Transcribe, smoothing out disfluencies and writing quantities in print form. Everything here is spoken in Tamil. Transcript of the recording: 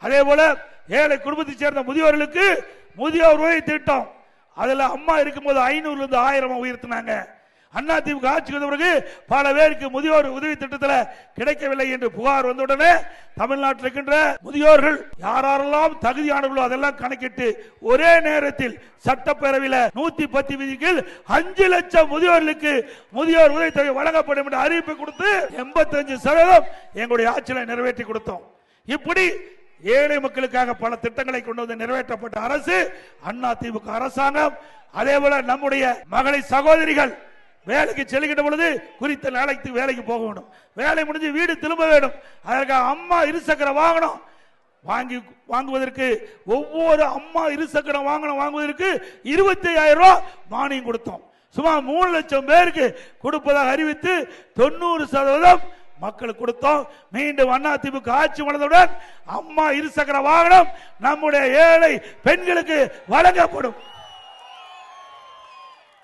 அதே போல ஏழை குடும்பத்தை சேர்ந்த முதியோர்களுக்கு முதியோர் உதவி திட்டம், அதுல அம்மா இருக்கும்போது 500 இருந்து 1000 உயர்த்தினாங்க. அதிமுக ஆட்சிக்கு வந்த பிறகு பல பேருக்கு முதியோர் உதவி திட்டத்தில் கிடைக்கவில்லை என்று புகார் வந்தவுடனே தமிழ்நாட்டில் இருக்கின்ற முதியோர்கள் யாரெல்லாம் தகுதியானவர்களோ அதெல்லாம் கணக்கிட்டு ஒரே நேரத்தில் சட்டப்பேரவையில் 110 விதிகள் 5 லட்சம் முதியோர்களுக்கு முதியோர் உதவித்தொகை வழங்கப்படும் என்று அறிவிப்பு கொடுத்து 85% எங்களுடைய ஆட்சியில் நிறைவேற்றி கொடுத்தோம். இப்படி ஏழை மக்களுக்காக பல திட்டங்களை கொண்டு வந்து நிறைவேற்றப்பட்ட அரசு அதிமுக அரசாங்கம். அதே போல நம்முடைய மகளை சகோதரிகள் வேலைக்கு செல்கின்ற பொழுது குறித்த நாளைக்கு வேலைக்கு போக வேண்டும், வேலை முடிஞ்சு வீடு திரும்ப வேண்டும். அதற்காக அம்மா இருசக்கர வாகனம் வாங்குவதற்கு ஒவ்வொரு அம்மா இருசக்கர வாகனம் வாங்குவதற்கு 25,000 ரூபாய் மானியம் கொடுத்தோம். சுமார் 3 லட்சம் பேருக்கு கொடுப்பதாக அறிவித்து 90% மக்களுக்கு கொடுத்தோம். மீண்டும் அதிமுக ஆட்சி வந்தவுடன் அம்மா இருசக்கர வாகனம் நம்முடைய ஏழை பெண்களுக்கு வழங்கப்படும்.